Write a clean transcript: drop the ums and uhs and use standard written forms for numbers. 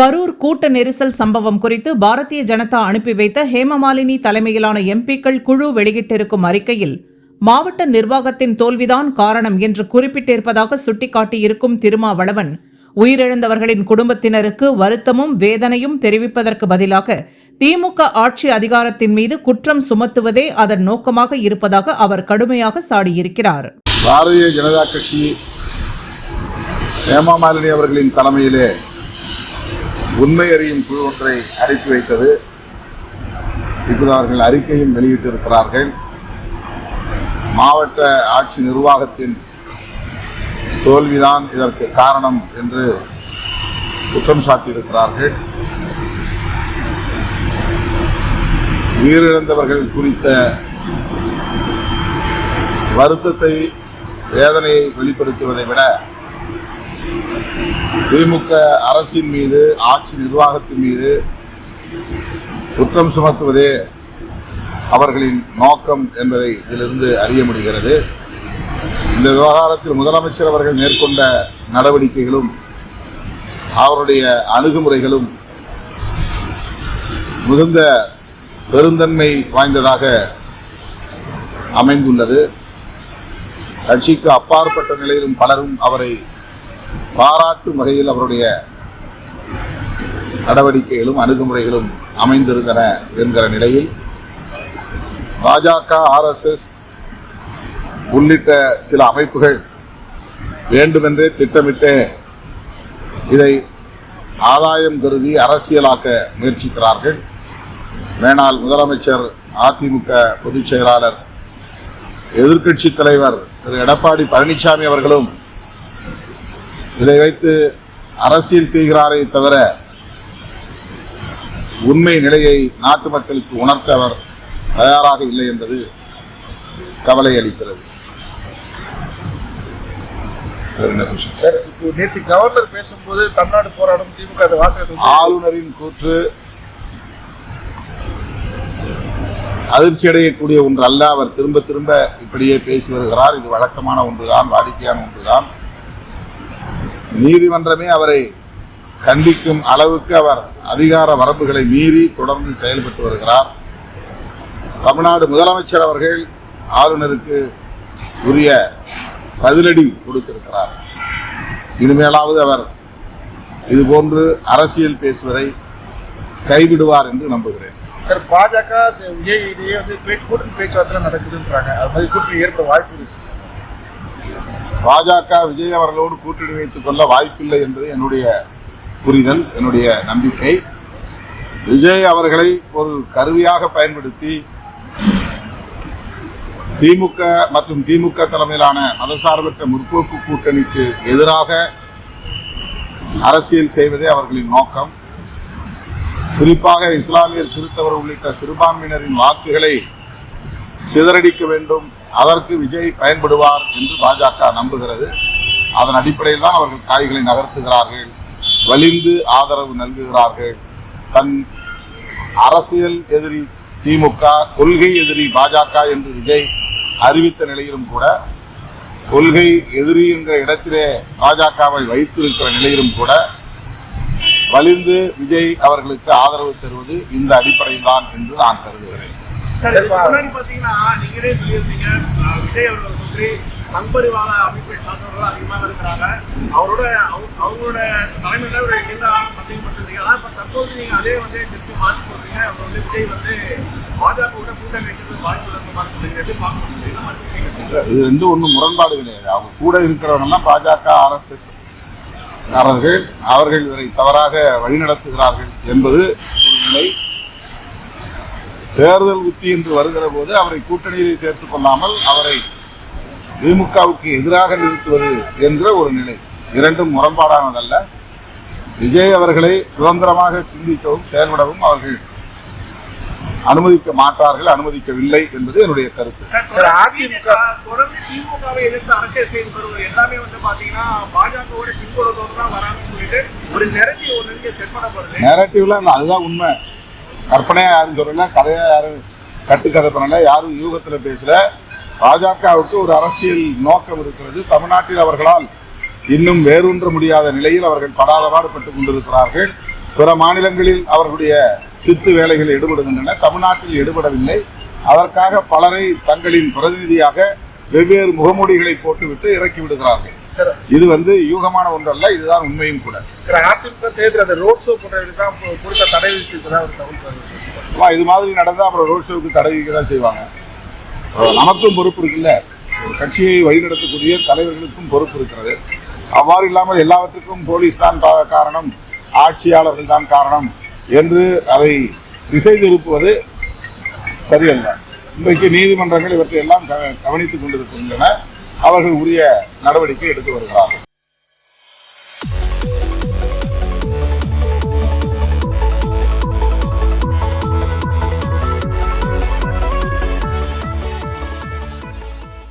கரூர் கூட்ட நெரிசல் சம்பவம் குறித்து பாரதிய ஜனதா அனுப்பி வைத்த ஹேமமாலினி தலைமையிலான எம்பிக்கள் குழு வெளியிட்டிருக்கும் அறிக்கையில் மாவட்ட நிர்வாகத்தின் தோல்விதான் காரணம் என்று குறிப்பிட்டிருப்பதாக சுட்டிக்காட்டியிருக்கும் திருமாவளவன், உயிரிழந்தவர்களின் குடும்பத்தினருக்கு வருத்தமும் வேதனையும் தெரிவிப்பதற்கு பதிலாக திமுக ஆட்சி அதிகாரத்தின் மீது குற்றம் சுமத்துவதே அதன் நோக்கமாக இருப்பதாக அவர் கடுமையாக சாடியிருக்கிறார். பாரதிய ஜனதா கட்சி ஹேமமாலினி அவர்களின் தலைமையிலே உண்மை அறியும் குழு ஒன்றை அனுப்பி வைத்தது. இப்போது அவர்கள் அறிக்கையும் வெளியிட்டிருக்கிறார்கள். மாவட்ட ஆட்சி நிர்வாகத்தின் தோல்விதான் இதற்கு காரணம் என்று குற்றம் சாட்டியிருக்கிறார்கள். உயிரிழந்தவர்கள் குறித்த வருத்தத்தை, வேதனையை வெளிப்படுத்துவதை விட திமுக அரசின் மீது, ஆட்சி நிர்வாகத்தின் மீது குற்றம் சுமத்துவதே அவர்களின் நோக்கம் என்பதை இதிலிருந்து அறிய முடிகிறது. இந்த விவகாரத்தில் முதலமைச்சர் அவர்கள் மேற்கொண்ட நடவடிக்கைகளும் அவருடைய அணுகுமுறைகளும் மிகுந்த பெருந்தன்மை வாய்ந்ததாக அமைந்துள்ளது. கட்சிக்கு அப்பாற்பட்ட நிலையிலும் பலரும் அவரை பாராட்டும் வகையில் அவருடைய நடவடிக்கைகளும் அணுகுமுறைகளும் அமைந்திருந்தன என்கிற நிலையில் பாஜக, RSS உள்ளிட்ட சில அமைப்புகள் வேண்டுமென்றே திட்டமிட்டு இதை ஆதாயம் கருதி அரசியலாக்க முயற்சிக்கிறார்கள். மேனால் முதலமைச்சர், அதிமுக பொதுச் செயலாளர், எதிர்க்கட்சித் தலைவர் திரு எடப்பாடி பழனிசாமி அவர்களும் இதை வைத்து அரசியல் செய்கிறாரே தவிர உண்மை நிலையை நாட்டு மக்களுக்கு உணர்த்த அவர் தயாராக இல்லை என்பது கவலை அளிக்கிறது. நேற்று கவர்னர் பேசும்போது தமிழ்நாடு போராடும் திமுக ஆளுநரின் கூற்று அதிர்ச்சி அடையக்கூடிய ஒன்று அல்ல. அவர் திரும்ப திரும்ப இப்படியே பேசி வருகிறார். இது வழக்கமான ஒன்றுதான், வாடிக்கையான ஒன்றுதான். நீதிமன்றமே அவரை கண்டிக்கும் அளவுக்கு அவர் அதிகார வரம்புகளை மீறி தொடர்ந்து செயல்பட்டு வருகிறார். தமிழ்நாடு முதலமைச்சர் அவர்கள் ஆளுநருக்கு உரிய பதிலடி கொடுத்திருக்கிறார். இனிமேலாவது அவர் இதுபோன்று அரசியல் பேசுவதை கைவிடுவார் என்று நம்புகிறேன். பாஜக விஜய் இடையே கூட்டணி பேச்சுவார்த்தை நடக்குதுன்றாங்க. அது மாதிரி கூட்டணி ஏற்பட வாய்ப்பு இருக்கு. பாஜக விஜய் அவர்களோடு கூட்டணி வைத்துக் கொள்ள வாய்ப்பில்லை என்பது என்னுடைய புரிதல், என்னுடைய நம்பிக்கை. விஜய் அவர்களை ஒரு கருவியாக பயன்படுத்தி திமுக மற்றும் திமுக தலைமையிலான மதசார்பற்ற முற்போக்கு கூட்டணிக்கு எதிராக அரசியல் செய்வதே அவர்களின் நோக்கம். குறிப்பாக இஸ்லாமியர், கிறிஸ்தவர் உள்ளிட்ட சிறுபான்மையினரின் வாக்குகளை சிதறடிக்க வேண்டும், அதற்கு விஜய் பயன்படுவார் என்று பாஜக நம்புகிறது. அதன் அடிப்படையில் தான் அவர்கள் காய்களை நகர்த்துகிறார்கள், வலிந்து ஆதரவு நல்குகிறார்கள். தன் அரசியல் எதிரி திமுக, கொள்கை எதிரி பாஜக என்று விஜய் அறிவித்த நிலையிலும் கூட, கொள்கை எதிரி என்கிற இடத்திலே பாஜகவை வைத்திருக்கிற நிலையிலும் கூட வலிந்து விஜய் அவர்களுக்கு ஆதரவு தருவது இந்த அடிப்படையில் தான் என்று நான் கருதுகிறேன். பாத்தீங்கன்னா நீங்களே சொல்லியிருந்தீங்க, விஜய் அவர்கள் பற்றி சங்பரிவார அமைப்பை சார்ந்தவர்கள் அதிகமாக இருக்கிறாங்க, அவங்களோட தலைமையில ஒரு சந்தேகப்பட்டிருந்தீங்க. ஆனா இப்ப தற்போது நீங்க அதே திருப்பி மாற்றி சொல்றீங்க, அவங்க விஜய் பாஜக கூட்டணி வைக்கிறது வாய்ப்பு பார்க்க எப்படி பார்க்க. இது ரெண்டும் ஒன்றும் முரண்பாடு கிடையாது. அவங்க கூட இருக்கிறவங்கன்னா பாஜக, RSS அவர்கள் இவரை தவறாக வழிநடத்துகிறார்கள் என்பது ஒரு நிலை. தேர்தல் உத்தி என்று வருகிற போது அவரை கூட்டணியிலே சேர்த்துக் கொள்ளாமல் அவரை திமுகவுக்கு எதிராக நிறுத்துவது என்ற ஒரு நிலை. இரண்டும் முரண்பாடானதல்ல. விஜய் அவர்களை சுதந்திரமாக சிந்திக்கவும் செயல்படவும் அவர்கள் அனுமதிக்க மாட்டார்கள், அனுமதிக்கவில்லை என்பது என்னுடைய கருத்து. திமுகவை எதிர்த்து அரசியல் செய்து வருவது எல்லாமே பாத்தீங்கன்னா பாஜகவோட திமுகவோடு தான் வராங்கன்னு சொல்லிட்டு ஒரு நெரட்டிவ் ஒன்று செட் பண்ணப்படுது. நெரட்டிவ்ல அதுதான் உண்மை. கற்பனையா யாரும் சொல்லல, கதையா யாரும் கட்டுக்கதை பண்ணல, யாரும் யூகத்துல பேசல. பாஜகவுக்கு ஒரு அரசியல் நோக்கம் இருக்கிறது. தமிழ்நாட்டில் அவர்களால் இன்னும் வேரூன்ற முடியாத நிலையில் அவர்கள் படாத பாடுபட்டுக் கொண்டிருக்கிறார்கள். பிற மாநிலங்களில் அவர்களுடைய சித்து வேலைகளில் ஈடுபடுகின்றன, தமிழ்நாட்டில் ஈடுபடவில்லை. அதற்காக பலரை தங்களின் பிரதிநிதியாக வெவ்வேறு முகமூடிகளை போட்டுவிட்டு இறக்கி விடுகிறார்கள். இது யூகமான ஒன்றல்ல, இதுதான் உண்மையும் கூட. அதிமுக தேர்தல் அந்த ரோட் ஷோ போன்றதுதான் கொடுத்த தடை விதிச்சிருக்கதா ஒரு தகவல். இது மாதிரி நடந்தா அப்புறம் ரோட் ஷோவுக்கு தடை விதிக்க தான் செய்வாங்க. நமக்கும் பொறுப்பு இருக்குல்ல, ஒரு கட்சியை வழிநடத்தக்கூடிய தலைவர்களுக்கும் பொறுப்பு இருக்கிறது. அவ்வாறு இல்லாமல் எல்லாவற்றுக்கும் போலீஸ் தான் காரணம், ஆட்சியாளர்கள் தான் காரணம் என்று அதை திசை திருப்புவது சரியல்ல. இன்றைக்கு நீதிமன்றங்கள் இவற்றை எல்லாம் கவனித்துக் கொண்டிருக்கின்றன. அவர்கள் உரிய நடவடிக்கை எடுத்து வருகிறார்கள்.